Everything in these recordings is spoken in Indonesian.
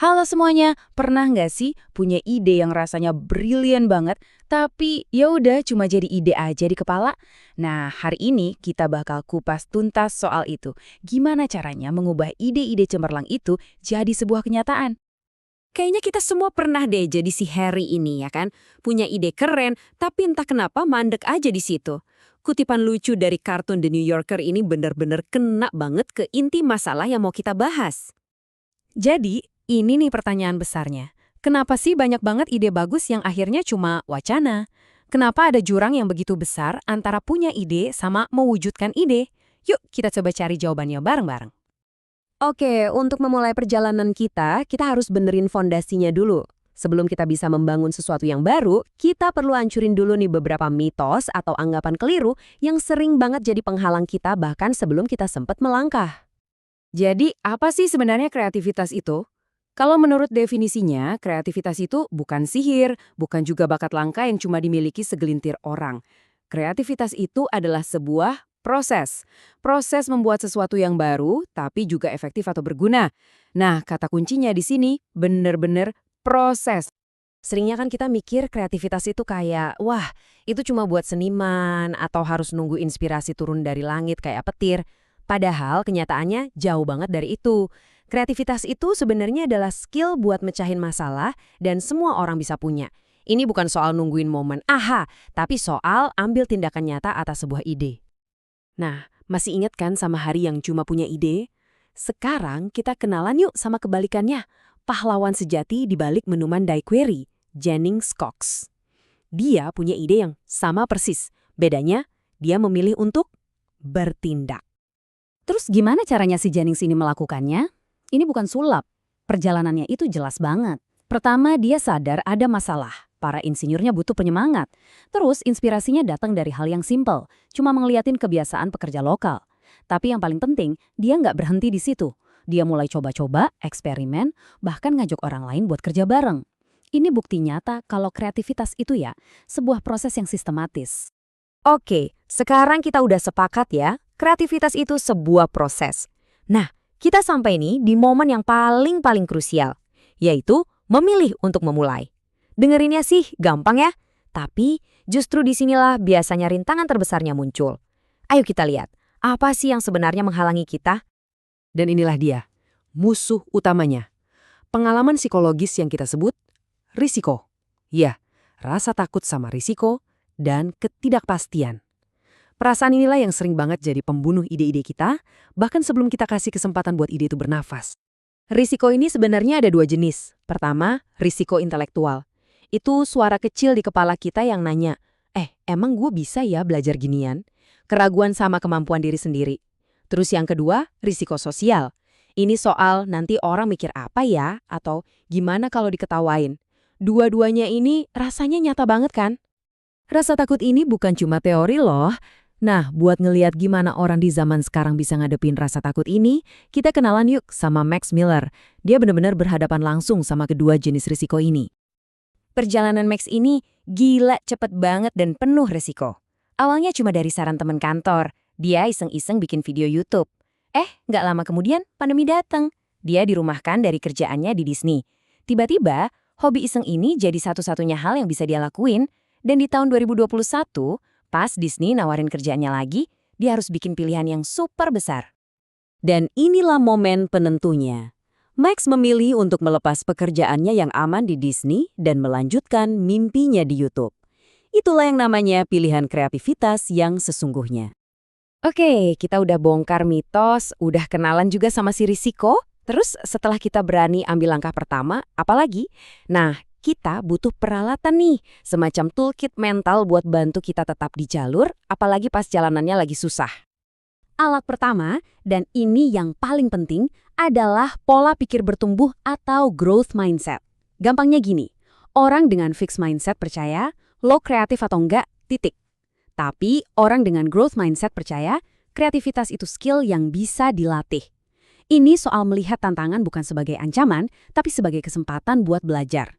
Halo semuanya, pernah nggak sih punya ide yang rasanya brilian banget, tapi ya udah cuma jadi ide aja di kepala? Nah, hari ini kita bakal kupas tuntas soal itu. Gimana caranya mengubah ide-ide cemerlang itu jadi sebuah kenyataan? Kayaknya kita semua pernah deh jadi si Harry ini ya kan. Punya ide keren, tapi entah kenapa mandek aja di situ. Kutipan lucu dari kartun The New Yorker ini benar-benar kena banget ke inti masalah yang mau kita bahas. Jadi, ini nih pertanyaan besarnya. Kenapa sih banyak banget ide bagus yang akhirnya cuma wacana? Kenapa ada jurang yang begitu besar antara punya ide sama mewujudkan ide? Yuk kita coba cari jawabannya bareng-bareng. Oke, untuk memulai perjalanan kita harus benerin fondasinya dulu. Sebelum kita bisa membangun sesuatu yang baru, kita perlu hancurin dulu nih beberapa mitos atau anggapan keliru yang sering banget jadi penghalang kita bahkan sebelum kita sempat melangkah. Jadi, apa sih sebenarnya kreativitas itu? Kalau menurut definisinya, kreativitas itu bukan sihir, bukan juga bakat langka yang cuma dimiliki segelintir orang. Kreativitas itu adalah sebuah proses. Proses membuat sesuatu yang baru, tapi juga efektif atau berguna. Nah, kata kuncinya di sini bener-bener proses. Seringnya kan kita mikir kreativitas itu kayak, wah, itu cuma buat seniman atau harus nunggu inspirasi turun dari langit kayak petir. Padahal kenyataannya jauh banget dari itu. Kreativitas itu sebenarnya adalah skill buat mecahin masalah dan semua orang bisa punya. Ini bukan soal nungguin momen aha, tapi soal ambil tindakan nyata atas sebuah ide. Nah, masih ingat kan sama Hari yang cuma punya ide? Sekarang kita kenalan yuk sama kebalikannya. Pahlawan sejati di balik minuman daiquiri, Jennings Cox. Dia punya ide yang sama persis. Bedanya, dia memilih untuk bertindak. Terus gimana caranya si Jennings ini melakukannya? Ini bukan sulap. Perjalanannya itu jelas banget. Pertama, dia sadar ada masalah. Para insinyurnya butuh penyemangat. Terus, inspirasinya datang dari hal yang simpel. Cuma ngeliatin kebiasaan pekerja lokal. Tapi yang paling penting, dia nggak berhenti di situ. Dia mulai coba-coba, eksperimen, bahkan ngajak orang lain buat kerja bareng. Ini bukti nyata kalau kreativitas itu ya, sebuah proses yang sistematis. Oke, sekarang kita udah sepakat ya, kreativitas itu sebuah proses. Nah, kita sampai nih di momen yang paling krusial, yaitu memilih untuk memulai. Dengerinnya sih gampang ya, tapi justru disinilah biasanya rintangan terbesarnya muncul. Ayo kita lihat, apa sih yang sebenarnya menghalangi kita? Dan inilah dia, musuh utamanya. Pengalaman psikologis yang kita sebut risiko. Ya, rasa takut sama risiko dan ketidakpastian. Perasaan inilah yang sering banget jadi pembunuh ide-ide kita, bahkan sebelum kita kasih kesempatan buat ide itu bernafas. Risiko ini sebenarnya ada dua jenis. Pertama, risiko intelektual. Itu suara kecil di kepala kita yang nanya, emang gue bisa ya belajar ginian? Keraguan sama kemampuan diri sendiri. Terus yang kedua, risiko sosial. Ini soal nanti orang mikir apa ya, atau gimana kalau diketawain. Dua-duanya ini rasanya nyata banget kan? Rasa takut ini bukan cuma teori loh. Nah, buat ngeliat gimana orang di zaman sekarang bisa ngadepin rasa takut ini, kita kenalan yuk sama Max Miller. Dia benar-benar berhadapan langsung sama kedua jenis risiko ini. Perjalanan Max ini gila cepet banget dan penuh risiko. Awalnya cuma dari saran teman kantor. Dia iseng-iseng bikin video YouTube. Nggak lama kemudian pandemi datang. Dia dirumahkan dari kerjaannya di Disney. Tiba-tiba, hobi iseng ini jadi satu-satunya hal yang bisa dia lakuin. Dan di tahun 2021, pas Disney nawarin kerjaannya lagi, dia harus bikin pilihan yang super besar. Dan inilah momen penentunya. Max memilih untuk melepas pekerjaannya yang aman di Disney dan melanjutkan mimpinya di YouTube. Itulah yang namanya pilihan kreativitas yang sesungguhnya. Oke, kita udah bongkar mitos, udah kenalan juga sama si risiko. Terus setelah kita berani ambil langkah pertama, apalagi? Nah, kita butuh peralatan nih, semacam toolkit mental buat bantu kita tetap di jalur, apalagi pas jalanannya lagi susah. Alat pertama, dan ini yang paling penting, adalah pola pikir bertumbuh atau growth mindset. Gampangnya gini, orang dengan fixed mindset percaya, lo kreatif atau enggak, titik. Tapi orang dengan growth mindset percaya, kreativitas itu skill yang bisa dilatih. Ini soal melihat tantangan bukan sebagai ancaman, tapi sebagai kesempatan buat belajar.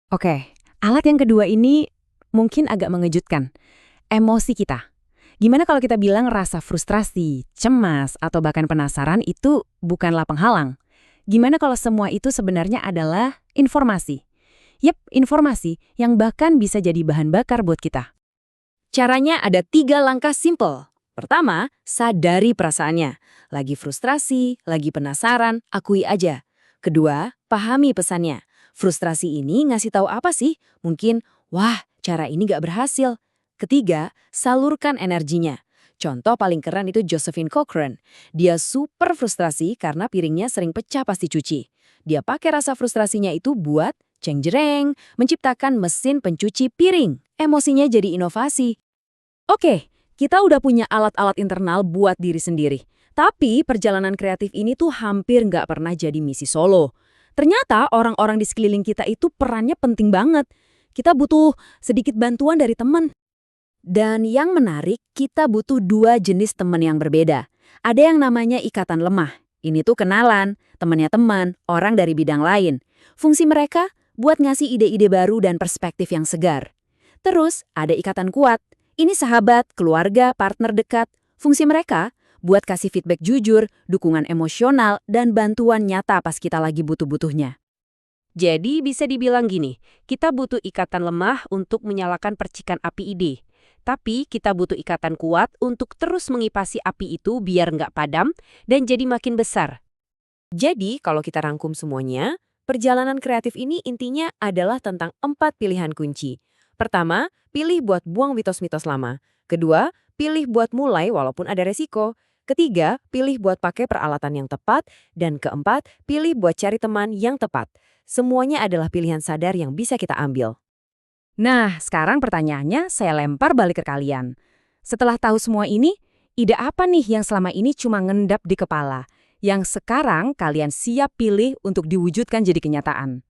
Oke, alat yang kedua ini mungkin agak mengejutkan. Emosi kita. Gimana kalau kita bilang rasa frustrasi, cemas, atau bahkan penasaran itu bukanlah penghalang? Gimana kalau semua itu sebenarnya adalah informasi? Yep, informasi yang bahkan bisa jadi bahan bakar buat kita. Caranya ada 3 langkah simple. Pertama, sadari perasaannya. Lagi frustrasi, lagi penasaran, akui aja. Kedua, pahami pesannya. Frustrasi ini ngasih tahu apa sih? Mungkin, wah, cara ini gak berhasil. Ketiga, salurkan energinya. Contoh paling keren itu Josephine Cochrane. Dia super frustrasi karena piringnya sering pecah pas dicuci. Dia pakai rasa frustrasinya itu buat ceng-jereng, menciptakan mesin pencuci piring. Emosinya jadi inovasi. Oke, kita udah punya alat-alat internal buat diri sendiri. Tapi perjalanan kreatif ini tuh hampir nggak pernah jadi misi solo. Ternyata orang-orang di sekeliling kita itu perannya penting banget. Kita butuh sedikit bantuan dari teman. Dan yang menarik, kita butuh 2 jenis teman yang berbeda. Ada yang namanya ikatan lemah. Ini tuh kenalan, temannya teman, orang dari bidang lain. Fungsi mereka buat ngasih ide-ide baru dan perspektif yang segar. Terus ada ikatan kuat. Ini sahabat, keluarga, partner dekat. Fungsi mereka buat kasih feedback jujur, dukungan emosional, dan bantuan nyata pas kita lagi butuh-butuhnya. Jadi bisa dibilang gini, kita butuh ikatan lemah untuk menyalakan percikan api ide. Tapi kita butuh ikatan kuat untuk terus mengipasi api itu biar nggak padam dan jadi makin besar. Jadi kalau kita rangkum semuanya, perjalanan kreatif ini intinya adalah tentang 4 pilihan kunci. Pertama, pilih buat buang mitos-mitos lama. Kedua, pilih buat mulai walaupun ada resiko. Ketiga, pilih buat pakai peralatan yang tepat. Dan keempat, pilih buat cari teman yang tepat. Semuanya adalah pilihan sadar yang bisa kita ambil. Nah, sekarang pertanyaannya saya lempar balik ke kalian. Setelah tahu semua ini, ide apa nih yang selama ini cuma ngendap di kepala, yang sekarang kalian siap pilih untuk diwujudkan jadi kenyataan?